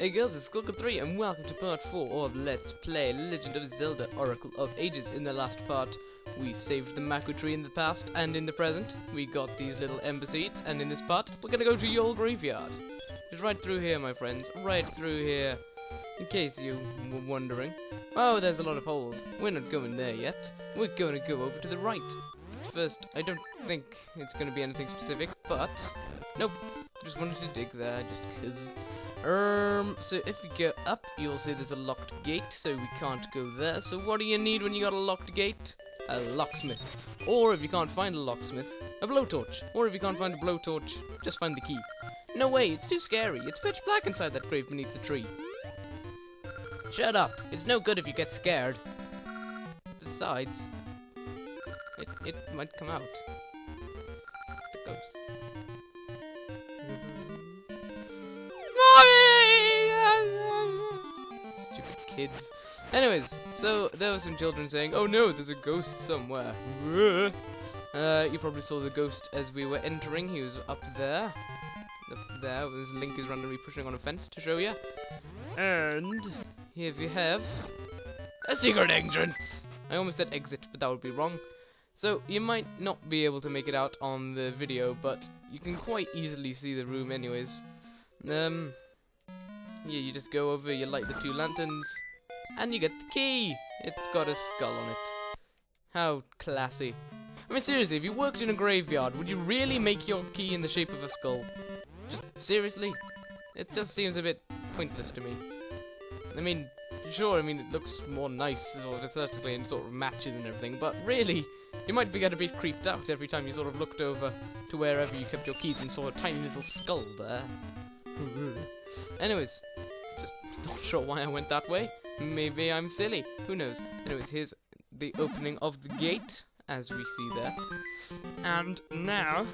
Hey girls, it's Skulker3 and welcome to part 4 of Let's Play Legend of Zelda Oracle of Ages. In the last part, we saved the Maku tree in the past and in the present. We got these little ember seeds, and in this part, we're gonna go to Yold graveyard. Just right through here, my friends, right through here. In case you were wondering. Oh, there's a lot of holes. We're not going there yet. We're gonna go over to the right. But first, I don't think it's gonna be anything specific, but nope. Just wanted to dig there, just 'cause. So if you go up, you'll see there's a locked gate, so we can't go there. So what do you need when you got a locked gate? A locksmith. Or if you can't find a locksmith, a blowtorch. Or if you can't find a blowtorch, just find the key. No way, it's too scary. It's pitch black inside that grave beneath the tree. Shut up. It's no good if you get scared. Besides, it might come out. The ghost. Stupid kids. Anyways, so there were some children saying, "Oh no, there's a ghost somewhere." You probably saw the ghost as we were entering. He was up there. Up there. This link is randomly pushing on a fence to show you. And here we have a secret entrance. I almost said exit, but that would be wrong. So you might not be able to make it out on the video, but you can quite easily see the room anyways. Yeah, you just go over, you light the two lanterns, and you get the key. It's got a skull on it. How classy. I mean, seriously, if you worked in a graveyard, would you really make your key in the shape of a skull? Just, seriously? It just seems a bit pointless to me. I mean, sure, it looks more nice, sort of aesthetically, and sort of matches and everything, but really, you might get a bit creeped out every time you sort of looked over to wherever you kept your keys and saw a tiny little skull there. Anyways, just not sure why I went that way. Maybe I'm silly. Who knows? Anyways, here's the opening of the gate, as we see there. And now,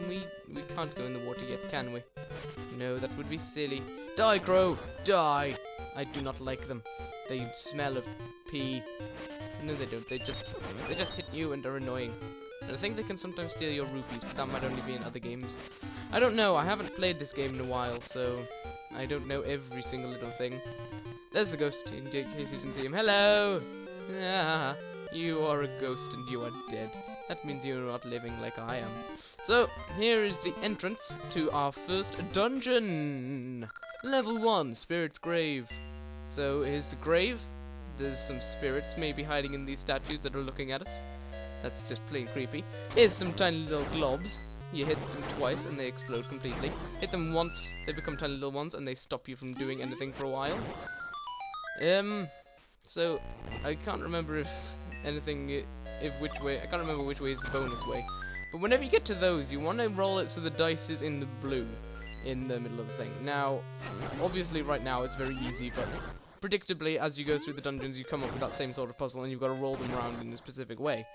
we can't go in the water yet, can we? No, that would be silly. Die, crow! Die! I do not like them. They smell of pee. No, they don't. They just hit you and are annoying. And I think they can sometimes steal your rupees, but that might only be in other games. I don't know. I haven't played this game in a while, so I don't know every single little thing. There's the ghost, in case you didn't see him. Hello! Ah, you are a ghost and you are dead. That means you're not living like I am. So, here is the entrance to our first dungeon. Level 1, Spirit's Grave. So, here's the grave. There's some spirits maybe hiding in these statues that are looking at us. That's just plain creepy. Here's some tiny little globs. You hit them twice and they explode completely. Hit them once, they become tiny little ones and they stop you from doing anything for a while. So I can't remember I can't remember which way is the bonus way. But whenever you get to those, you want to roll it so the dice is in the blue, in the middle of the thing. Now, obviously right now it's very easy, but predictably, as you go through the dungeons, you come up with that same sort of puzzle, and you've got to roll them around in a specific way.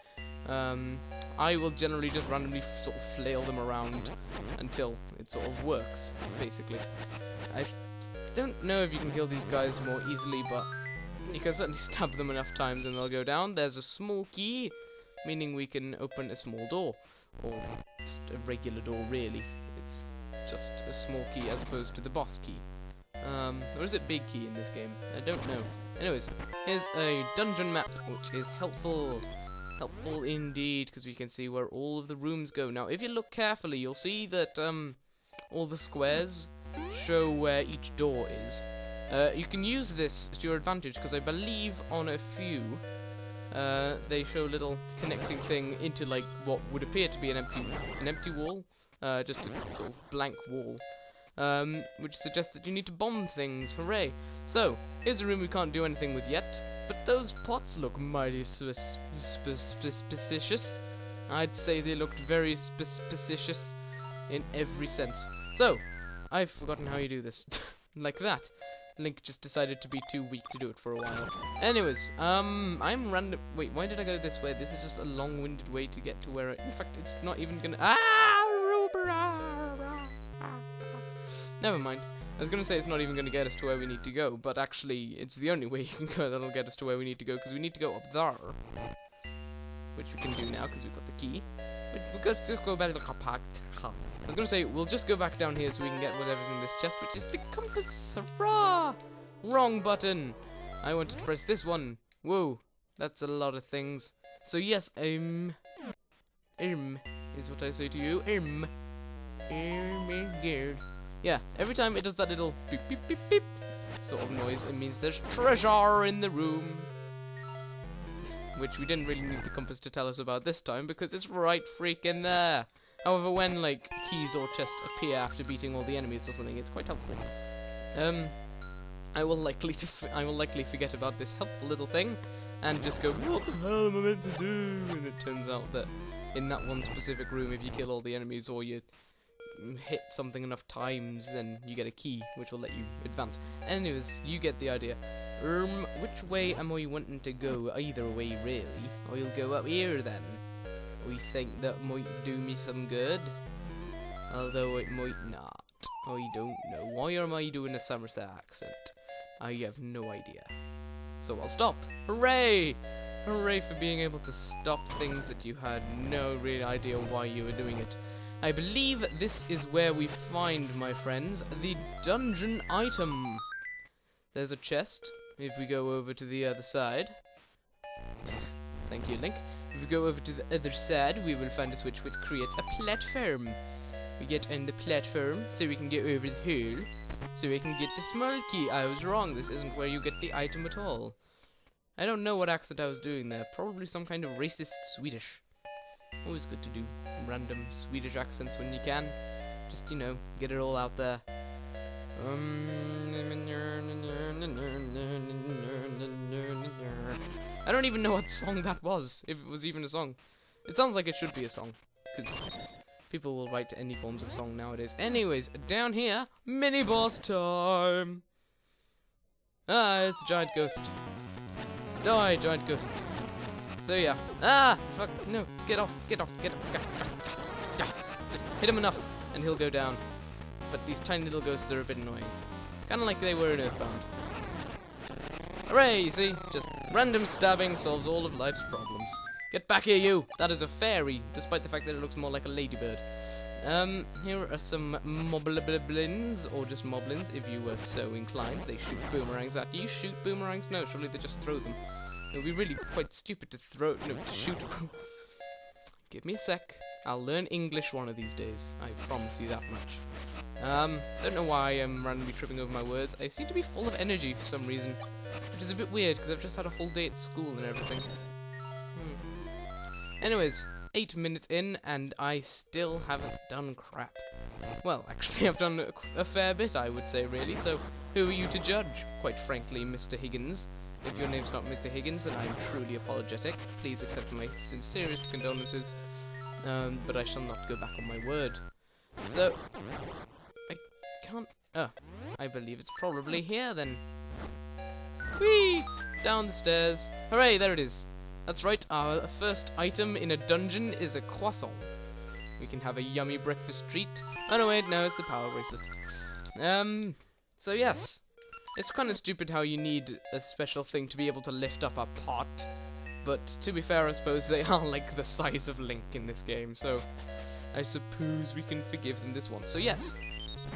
I will generally just randomly sort of flail them around until it sort of works, basically. I don't know if you can kill these guys more easily, but you can certainly stab them enough times and they'll go down. There's a small key, meaning we can open a small door, or just a regular door, really. It's just a small key as opposed to the boss key. Or is it big key in this game? I don't know. Anyways, here's a dungeon map, which is helpful. Helpful indeed, because we can see where all of the rooms go. Now, if you look carefully, you'll see that all the squares show where each door is. You can use this to your advantage, because I believe on a few, they show a little connecting thing into like what would appear to be an empty wall, just a sort of blank wall. Which suggests that you need to bomb things. Hooray! So, here's a room we can't do anything with yet, but those pots look mighty suspicious. I'd say they looked very suspicious in every sense. So, I've forgotten how you do this. Like that. Link just decided to be too weak to do it for a while. Anyways, I'm random. Wait, why did I go this way? This is just a long-winded way to get to where in fact, it's not even gonna. Never mind. I was going to say it's not even going to get us to where we need to go, but actually it's the only way you can go that'll get us to where we need to go, because we need to go up there. Which we can do now, because we've got the key. We'll just go back to the park. I was gonna say, we'll just go back down here so we can get whatever's in this chest, which is the compass. Hurrah! Wrong button. I wanted to press this one. Whoa, that's a lot of things. So yes, is what I say to you. Yeah, every time it does that little beep beep beep beep sort of noise, it means there's treasure in the room. Which we didn't really need the compass to tell us about this time, because it's right freaking there. However, when like keys or chests appear after beating all the enemies or something, it's quite helpful. I will likely forget about this helpful little thing, and just go, what the hell am I meant to do? And it turns out that in that one specific room, if you kill all the enemies or you hit something enough times, then you get a key, which will let you advance. Anyways, you get the idea. Which way am I wanting to go? Either way, really. I'll go up here then. We think that might do me some good, although it might not. I don't know. Why am I doing a Somerset accent? I have no idea. So I'll stop. Hooray! Hooray for being able to stop things that you had no real idea why you were doing it. I believe this is where we find, my friends, the dungeon item. There's a chest. If we go over to the other side. Thank you, Link. If we go over to the other side, we will find a switch which creates a platform. We get on the platform so we can get over the hole, so we can get the small key. I was wrong. This isn't where you get the item at all. I don't know what accent I was doing there. Probably some kind of racist Swedish. Always good to do random Swedish accents when you can. Just, you know, get it all out there. I don't even know what song that was, if it was even a song. It sounds like it should be a song, because people will write any forms of song nowadays. Anyways, down here, mini-boss time! Ah, it's a giant ghost. Die, giant ghost. So yeah. Ah! Fuck, no, get off, get off, get off. Just hit him enough, and he'll go down. But these tiny little ghosts are a bit annoying. Kinda like they were in Earthbound. Hooray, you see? Just random stabbing solves all of life's problems. Get back here, you! That is a fairy, despite the fact that it looks more like a ladybird. Here are some moblins, or just moblins, if you were so inclined. They shoot boomerangs at you. Shoot boomerangs? No, surely they just throw them. It would be really quite stupid to to shoot. Give me a sec. I'll learn English one of these days. I promise you that much. Don't know why I'm randomly tripping over my words. I seem to be full of energy for some reason, which is a bit weird because I've just had a whole day at school and everything. Anyways, 8 minutes in and I still haven't done crap. Well, actually I've done a fair bit, I would say, really, so who are you to judge? Quite frankly, Mr. Higgins. If your name's not Mr. Higgins, then I'm truly apologetic. Please accept my sincerest condolences, but I shall not go back on my word. So, I can't... I believe it's probably here, then. Whee! Down the stairs. Hooray, there it is. That's right, our first item in a dungeon is a croissant. We can have a yummy breakfast treat. Oh no, wait, no, it's the power bracelet. So yes. It's kind of stupid how you need a special thing to be able to lift up a pot. But to be fair, I suppose they are like the size of Link in this game, so I suppose we can forgive them this once. So yes,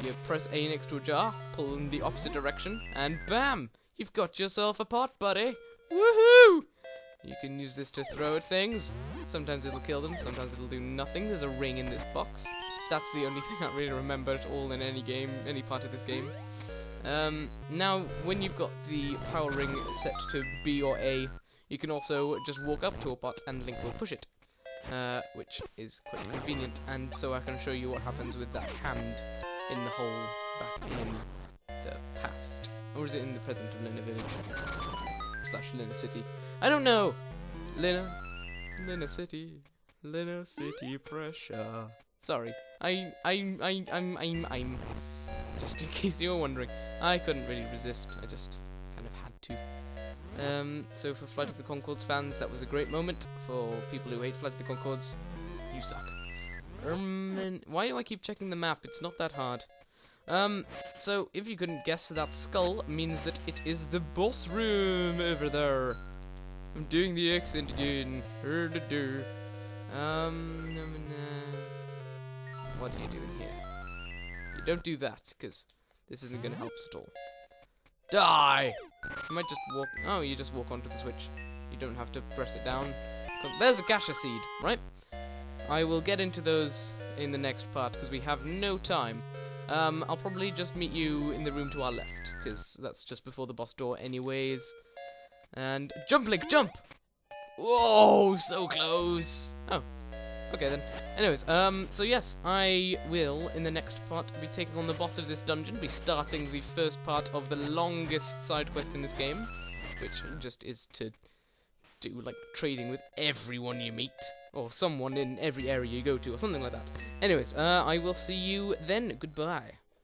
you press A next to a jar, pull in the opposite direction, and bam! You've got yourself a pot, buddy! Woohoo! You can use this to throw at things. Sometimes it'll kill them, sometimes it'll do nothing. There's a ring in this box. That's the only thing I really remember at all in any game, any part of this game. Now, when you've got the power ring set to B or A, you can also just walk up to a pot and Link will push it, which is quite convenient, and so I can show you what happens with that hand in the hole back in the past. Or is it in the present of Lina Village? / Lina City. I don't know! Lina City pressure. Sorry, I'm just in case you were wondering, I couldn't really resist. I just kind of had to. So for Flight of the Conchords fans, that was a great moment. For people who hate Flight of the Conchords, you suck. Why do I keep checking the map? It's not that hard. So if you couldn't guess, that skull means that it is the boss room over there. I'm doing the accent again. What are you doing here? You don't do that, because this isn't going to help us at all. Die! You might just walk... Oh, you just walk onto the switch. You don't have to press it down. There's a Gasha seed, right? I will get into those in the next part, because we have no time. I'll probably just meet you in the room to our left, because that's just before the boss door anyways. And... Jump, Link, jump! Whoa, so close! Oh, okay then. Anyways, so yes, I will, in the next part, be taking on the boss of this dungeon, be starting the first part of the longest side quest in this game, which just is to do, like, trading with everyone you meet, or someone in every area you go to, or something like that. Anyways, I will see you then. Goodbye.